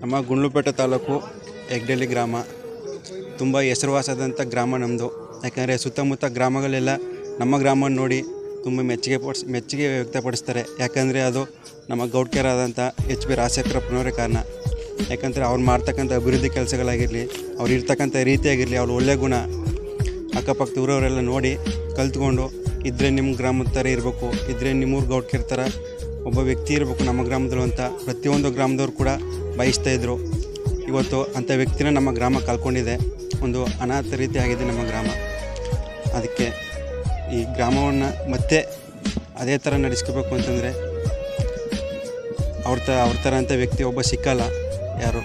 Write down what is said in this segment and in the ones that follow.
ನಮ್ಮ ಗುಂಡ್ಲುಪೇಟೆ ತಾಲೂಕು ಹೆಗ್ಡೆಳ್ಳಿ ಗ್ರಾಮ ತುಂಬ ಹೆಸರುವಾಸದಂಥ ಗ್ರಾಮ ನಮ್ಮದು. ಯಾಕಂದರೆ ಸುತ್ತಮುತ್ತ ಗ್ರಾಮಗಳೆಲ್ಲ ನಮ್ಮ ಗ್ರಾಮವನ್ನು ನೋಡಿ ತುಂಬ ಮೆಚ್ಚುಗೆ ವ್ಯಕ್ತಪಡಿಸ್ತಾರೆ. ಯಾಕಂದರೆ ಅದು ನಮ್ಮ ಗೌಡ್ಕೆರಾದಂಥ ಎಚ್ ಬಿ ರಾಜಶೇಖರಪ್ಪನವರೇ ಕಾರಣ. ಯಾಕಂದರೆ ಅವ್ರು ಮಾಡ್ತಕ್ಕಂಥ ಅಭಿವೃದ್ಧಿ ಕೆಲಸಗಳಾಗಿರಲಿ, ಅವ್ರು ಇರ್ತಕ್ಕಂಥ ರೀತಿಯಾಗಿರಲಿ, ಅವ್ರ ಒಳ್ಳೆಯ ಗುಣ ಅಕ್ಕಪಕ್ಕದ ಊರವರೆಲ್ಲ ನೋಡಿ ಕಲ್ತ್ಕೊಂಡು ಇದ್ದರೆ ನಿಮ್ಮ ಗ್ರಾಮದ ಥರ ಇರಬೇಕು, ಇದ್ದರೆ ನಿಮ್ಮೂರು ಗೌಡ್ಕೆರ ಥರ ಒಬ್ಬ ವ್ಯಕ್ತಿ ಇರಬೇಕು ನಮ್ಮ ಗ್ರಾಮದಲ್ಲೂ ಅಂತ ಪ್ರತಿಯೊಂದು ಗ್ರಾಮದವ್ರು ಕೂಡ ಬಯಸ್ತಾಯಿದ್ರು. ಇವತ್ತು ಅಂಥ ವ್ಯಕ್ತಿನ ನಮ್ಮ ಗ್ರಾಮ ಕಳ್ಕೊಂಡಿದೆ. ಒಂದು ಅನಾಥ ರೀತಿ ಆಗಿದೆ ನಮ್ಮ ಗ್ರಾಮ. ಅದಕ್ಕೆ ಈ ಗ್ರಾಮವನ್ನು ಮತ್ತೆ ಅದೇ ಥರ ನಡೆಸ್ಕೋಬೇಕು ಅಂತಂದರೆ ಅವ್ರ ಥರ ಅಂಥ ವ್ಯಕ್ತಿ ಒಬ್ಬ ಸಿಕ್ಕಲ್ಲ ಯಾರು.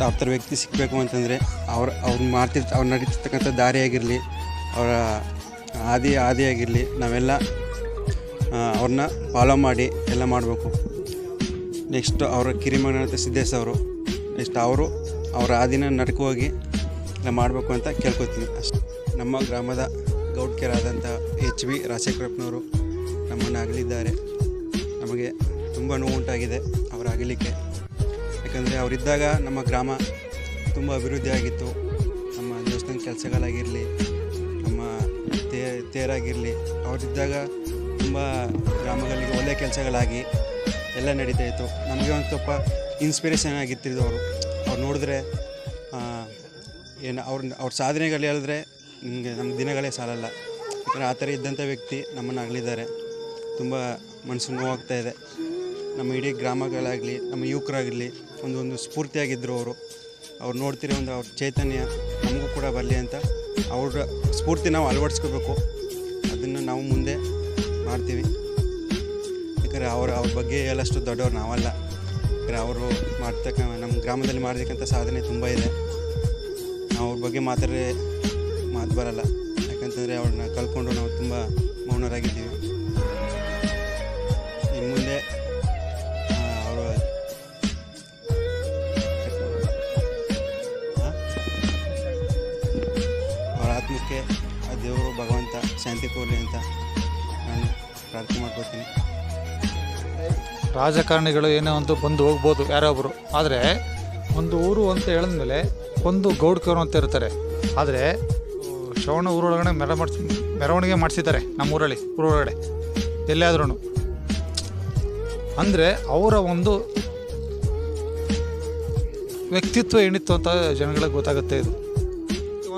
ಅವ್ರ ಥರ ವ್ಯಕ್ತಿ ಸಿಕ್ಕಬೇಕು ಅಂತಂದರೆ ಅವ್ರು ನಡೀತಿರ್ತಕ್ಕಂಥ ದಾರಿಯಾಗಿರಲಿ, ಅವರ ಆದಿಯಾಗಿರಲಿ, ನಾವೆಲ್ಲ ಅವ್ರನ್ನ ಫಾಲೋ ಮಾಡಿ ಎಲ್ಲ ಮಾಡಬೇಕು. ನೆಕ್ಸ್ಟ್ ಅವರ ಕಿರಿಮಗನಾದ ಸಿದ್ದೇಶ್ ಅವರು ನೆಕ್ಸ್ಟ್ ಅವರ ಆದಿನ ನಡ್ಕೋಗಿ ಎಲ್ಲ ಮಾಡಬೇಕು ಅಂತ ಕೇಳ್ಕೊತೀನಿ ಅಷ್ಟೇ. ನಮ್ಮ ಗ್ರಾಮದ ಗೌಡ್ಕೆರಾದಂಥ ಎಚ್ ಬಿ ರಾಜಶೇಖರಪ್ಪನವರು ನಮ್ಮನ್ನು ಅಗಲಿದ್ದಾರೆ. ನಮಗೆ ತುಂಬ ನೋವುಂಟಾಗಿದೆ ಅವರ ಅಗಲಿಕೆ. ಯಾಕಂದರೆ ಅವರಿದ್ದಾಗ ನಮ್ಮ ಗ್ರಾಮ ತುಂಬ ಅಭಿವೃದ್ಧಿ ಆಗಿತ್ತು. ನಮ್ಮ ದೇವಸ್ಥಾನ ಕೆಲಸಗಳಾಗಿರಲಿ, ನಮ್ಮ ತೇರಾಗಿರಲಿ, ಅವರಿದ್ದಾಗ ತುಂಬ ಗ್ರಾಮಗಳಿಗೆ ಒಳ್ಳೆಯ ಕೆಲಸಗಳಾಗಿ ಎಲ್ಲ ನಡೀತಾಯಿತ್ತು. ನಮಗೆ ಒಂದು ಸ್ವಲ್ಪ ಇನ್ಸ್ಪಿರೇಷನ್ ಆಗಿರ್ತಿದ್ರು ಅವ್ರು ನೋಡಿದ್ರೆ ಅವ್ರ ಸಾಧನೆಗಳು ಹೇಳಿದ್ರೆ ನಮ್ಮ ದಿನಗಳೇ ಸಾಲಲ್ಲ. ಯಾಕಂದರೆ ಆ ಥರ ಇದ್ದಂಥ ವ್ಯಕ್ತಿ ನಮ್ಮನ್ನು ಅಗಲಿದ್ದಾರೆ. ತುಂಬ ಮನಸ್ಸು ನೋವಾಗ್ತಾಯಿದೆ. ನಮ್ಮ ಇಡೀ ಗ್ರಾಮಗಳಾಗಲಿ, ನಮ್ಮ ಯುವಕರಾಗಿರಲಿ ಒಂದು ಸ್ಫೂರ್ತಿಯಾಗಿದ್ದರು ಅವ್ರು ನೋಡ್ತೀರಿ ಒಂದು ಅವ್ರ ಚೈತನ್ಯ ನಮಗೂ ಕೂಡ ಬರಲಿ ಅಂತ ಅವ್ರ ಸ್ಫೂರ್ತಿ ನಾವು ಅಳವಡಿಸ್ಕೋಬೇಕು. ಅದನ್ನು ನಾವು ಮುಂದೆ ಮಾಡ್ತೀವಿ. ಯಾಕಂದರೆ ಅವ್ರ ಬಗ್ಗೆ ಹೇಳಷ್ಟು ದೊಡ್ಡವ್ರು ನಾವಲ್ಲ. ಯಾಕಂದರೆ ಅವರು ನಮ್ಮ ಗ್ರಾಮದಲ್ಲಿ ಮಾಡತಕ್ಕಂಥ ಸಾಧನೆ ತುಂಬ ಇದೆ. ನಾವು ಅವ್ರ ಬಗ್ಗೆ ಮಾತು ಬರಲ್ಲ. ಯಾಕಂತಂದರೆ ಅವ್ರನ್ನ ಕಳ್ಕೊಂಡು ನಾವು ತುಂಬ ಮೌನರಾಗಿದ್ದೀವಿ. ಇನ್ನು ಮುಂದೆ ಅವರ ಆತ್ಮಕ್ಕೆ ಆ ದೇವರು ಭಗವಂತ ಶಾಂತಿ ಕೊಡಲಿ ಅಂತ ನಾನು ಪ್ರಾರ್ಥನೆ ಮಾಡ್ಕೊತೀನಿ. ರಾಜಕಾರಣಿಗಳು ಏನೋ ಒಂದು ಬಂದು ಹೋಗ್ಬೋದು ಯಾರೊಬ್ಬರು, ಆದರೆ ಒಂದು ಊರು ಅಂತ ಹೇಳಿದ್ಮೇಲೆ ಒಂದು ಗೌಡ್ಕರು ಅಂತ ಇರ್ತಾರೆ. ಆದರೆ ಶ್ರವಣ ಊರೊಳಗಡೆ ಮೆರವಣಿಗೆ ಮಾಡಿಸಿದ್ದಾರೆ ನಮ್ಮ ಊರೊಳಗಡೆ ಎಲ್ಲಾದ್ರೂ. ಅಂದರೆ ಅವರ ಒಂದು ವ್ಯಕ್ತಿತ್ವ ಏನಿತ್ತು ಅಂತ ಜನಗಳಿಗೆ ಗೊತ್ತಾಗುತ್ತೆ. ಇದು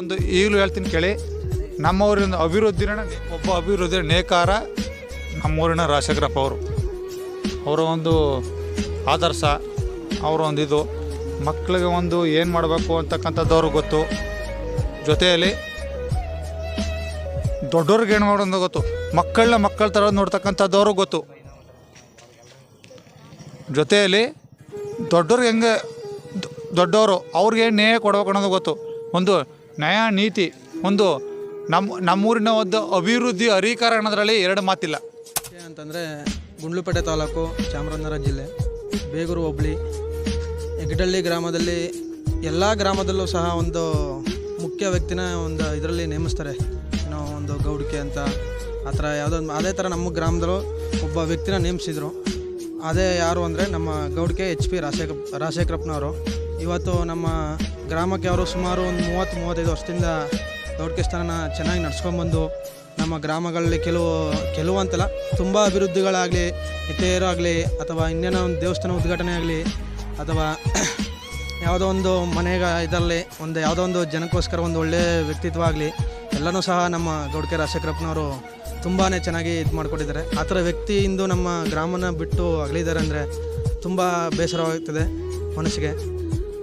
ಒಂದು ಈಗಲೂ ಹೇಳ್ತೀನಿ ಕೇಳಿ, ನಮ್ಮೂರಿನ ಅಭಿವೃದ್ಧಿ ನೇಕಾರ ನಮ್ಮೂರಿನ ರಾಜಶೇಖರಪ್ಪ ಅವರ ಒಂದು ಆದರ್ಶ, ಅವರ ಒಂದು ಇದು ಮಕ್ಕಳಿಗೆ ಒಂದು ಏನು ಮಾಡಬೇಕು ಅಂತಕ್ಕಂಥದ್ದವ್ರಿಗೆ ಗೊತ್ತು. ಜೊತೆಯಲ್ಲಿ ದೊಡ್ಡವ್ರಿಗೆ ಏನು ಮಾಡೋದು ಗೊತ್ತು, ಮಕ್ಕಳ ಥರ ನೋಡ್ತಕ್ಕಂಥದ್ದವ್ರಿಗೆ ಗೊತ್ತು. ಜೊತೆಯಲ್ಲಿ ದೊಡ್ಡವ್ರಿಗೆ ಹೆಂಗೆ ದೊಡ್ಡವರು ಅವ್ರಿಗೆ ನ್ಯಾಯ ಕೊಡಬೇಕು ಅನ್ನೋದು ಗೊತ್ತು. ಒಂದು ನ್ಯಾಯ ನೀತಿ, ಒಂದು ನಮ್ಮೂರಿನ ಒಂದು ಅಭಿವೃದ್ಧಿ ಅಧಿಕಾರ ಅನ್ನೋದ್ರಲ್ಲಿ ಎರಡು ಮಾತಿಲ್ಲ. ಅಂತಂದರೆ ಗುಂಡ್ಲುಪೇಟೆ ತಾಲೂಕು, ಚಾಮರಾಜನಗರ ಜಿಲ್ಲೆ, ಬೇಗೂರು ಹೋಬಳಿ, ಹೆಗ್ಡೆಳ್ಳಿ ಗ್ರಾಮದಲ್ಲಿ ಎಲ್ಲ ಗ್ರಾಮದಲ್ಲೂ ಸಹ ಒಂದು ಮುಖ್ಯ ವ್ಯಕ್ತಿನ ಒಂದು ಇದರಲ್ಲಿ ನೇಮಿಸ್ತಾರೆ. ಏನೋ ಒಂದು ಗೌಡ್ಕೆ ಅಂತ ಆ ಥರ ಅದೇ ಥರ ನಮ್ಮ ಗ್ರಾಮದಲ್ಲೂ ಒಬ್ಬ ವ್ಯಕ್ತಿನ ನೇಮಿಸಿದರು. ಅದೇ ಯಾರು ಅಂದರೆ ನಮ್ಮ ಗೌಡ್ಕೆ ಎಚ್ ಪಿ ರಾಜಶೇಖರಪ್ಪನವರು. ಇವತ್ತು ನಮ್ಮ ಗ್ರಾಮಕ್ಕೆ ಅವರು ಸುಮಾರು ಒಂದು 30-35 ವರ್ಷದಿಂದ ಗೌಡ್ಕೆ ಸ್ಥಾನ ಚೆನ್ನಾಗಿ ನಡ್ಸ್ಕೊಂಡ್ಬಂದು ನಮ್ಮ ಗ್ರಾಮಗಳಲ್ಲಿ ಕೆಲವು ಅಂತಲ್ಲ ತುಂಬ ಅಭಿವೃದ್ಧಿಗಳಾಗಲಿ, ಇತೇರಾಗಲಿ, ಅಥವಾ ಇನ್ನೇನೋ ಒಂದು ದೇವಸ್ಥಾನ ಉದ್ಘಾಟನೆ ಆಗಲಿ, ಅಥವಾ ಯಾವುದೋ ಒಂದು ಇದರಲ್ಲಿ ಯಾವುದೋ ಒಂದು ಜನಕ್ಕೋಸ್ಕರ ಒಂದು ಒಳ್ಳೆಯ ವ್ಯಕ್ತಿತ್ವ ಆಗಲಿ, ಎಲ್ಲನೂ ಸಹ ನಮ್ಮ ಗೌಡ್ಕೆ ರಾಜಶೇಖರಪ್ಪನವರು ತುಂಬಾ ಚೆನ್ನಾಗಿ ಇದು ಮಾಡಿಕೊಟ್ಟಿದ್ದಾರೆ. ಆ ಥರ ವ್ಯಕ್ತಿ ಇಂದು ನಮ್ಮ ಗ್ರಾಮನ ಬಿಟ್ಟು ಅಗಲಿದ್ದಾರೆ ಅಂದರೆ ತುಂಬ ಬೇಸರವಾಗ್ತದೆ ಮನಸ್ಸಿಗೆ.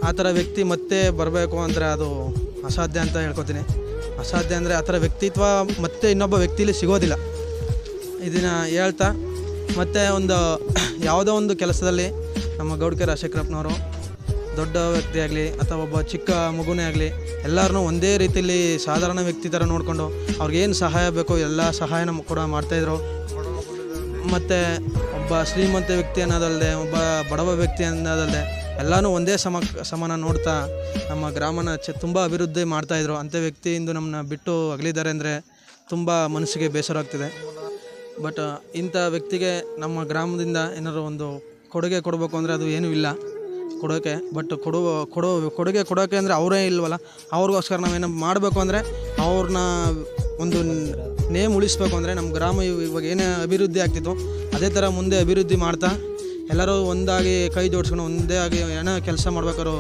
ಆ ಥರ ವ್ಯಕ್ತಿ ಮತ್ತೆ ಬರಬೇಕು ಅಂದರೆ ಅದು ಅಸಾಧ್ಯ ಅಂತ ಹೇಳ್ಕೊತೀನಿ. ಅಸಾಧ್ಯ ಅಂದರೆ ಆ ಥರ ವ್ಯಕ್ತಿತ್ವ ಮತ್ತೆ ಇನ್ನೊಬ್ಬ ವ್ಯಕ್ತಿಲಿ ಸಿಗೋದಿಲ್ಲ. ಇದನ್ನು ಹೇಳ್ತಾ ಮತ್ತು ಯಾವುದೋ ಒಂದು ಕೆಲಸದಲ್ಲಿ ನಮ್ಮ ಗೌಡ್ಕೆ ರಾಜಶೇಖರಪ್ಪನವರು ದೊಡ್ಡ ವ್ಯಕ್ತಿ ಆಗಲಿ ಅಥವಾ ಒಬ್ಬ ಚಿಕ್ಕ ಮಗುನೇ ಆಗಲಿ ಎಲ್ಲರನ್ನೂ ಒಂದೇ ರೀತಿಯಲ್ಲಿ ಸಾಧಾರಣ ವ್ಯಕ್ತಿ ಥರ ನೋಡಿಕೊಂಡು ಅವ್ರಿಗೇನು ಸಹಾಯ ಬೇಕೋ ಎಲ್ಲ ಸಹಾಯನ ಕೂಡ ಮಾಡ್ತಾಯಿದ್ರು. ಮತ್ತು ಒಬ್ಬ ಶ್ರೀಮಂತ ವ್ಯಕ್ತಿ ಅನ್ನೋದಲ್ಲದೆ ಒಬ್ಬ ಬಡವ ವ್ಯಕ್ತಿ ಅನ್ನೋದಲ್ಲದೆ ಎಲ್ಲನೂ ಒಂದೇ ಸಮಾನ ನೋಡ್ತಾ ನಮ್ಮ ಗ್ರಾಮನ ತುಂಬ ಅಭಿವೃದ್ಧಿ ಮಾಡ್ತಾಯಿದ್ರು. ಅಂಥ ವ್ಯಕ್ತಿ ಇಂದು ನಮ್ಮನ್ನ ಬಿಟ್ಟು ಅಗಲಿದ್ದಾರೆ ಅಂದರೆ ತುಂಬ ಮನಸ್ಸಿಗೆ ಬೇಸರ ಆಗ್ತಿದೆ. ಬಟ್ ಇಂಥ ವ್ಯಕ್ತಿಗೆ ನಮ್ಮ ಗ್ರಾಮದಿಂದ ಏನಾದ್ರು ಒಂದು ಕೊಡುಗೆ ಕೊಡಬೇಕು ಅಂದರೆ ಅದು ಏನೂ ಇಲ್ಲ ಕೊಡೋಕ್ಕೆ. ಬಟ್ ಕೊಡುಗೆ ಕೊಡೋಕ್ಕೆ ಅಂದರೆ ಅವರೇ ಇಲ್ವಲ್ಲ, ಅವ್ರಿಗೋಸ್ಕರ ನಾವೇನು ಮಾಡಬೇಕು ಅಂದರೆ ಅವ್ರನ್ನ ಒಂದು ನೇಮ್ ಉಳಿಸ್ಬೇಕು ಅಂದರೆ ನಮ್ಮ ಗ್ರಾಮ ಇವಾಗ ಏನೇ ಅಭಿವೃದ್ಧಿ ಆಗ್ತಿತ್ತು ಅದೇ ಥರ ಮುಂದೆ ಅಭಿವೃದ್ಧಿ ಮಾಡ್ತಾ ಎಲ್ಲರೂ ಒಂದಾಗಿ ಕೈ ಜೋಡಿಸ್ಕೊಂಡು ಒಂದೇ ಆಗಿ ಏನೋ ಕೆಲಸ ಮಾಡ್ಬೇಕಾದ್ರು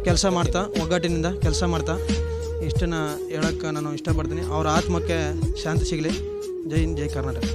ಕೆಲಸ ಮಾಡ್ತಾ ಒಗ್ಗಟ್ಟಿನಿಂದ ಕೆಲಸ ಮಾಡ್ತಾ ಇಷ್ಟನ್ನು ಹೇಳೋಕ್ಕೆ ನಾನು ಇಷ್ಟಪಡ್ತೀನಿ. ಅವ್ರ ಆತ್ಮಕ್ಕೆ ಶಾಂತಿ ಸಿಗಲಿ. ಜೈ ಹಿಂದ್, ಜೈ ಕರ್ನಾಟಕ.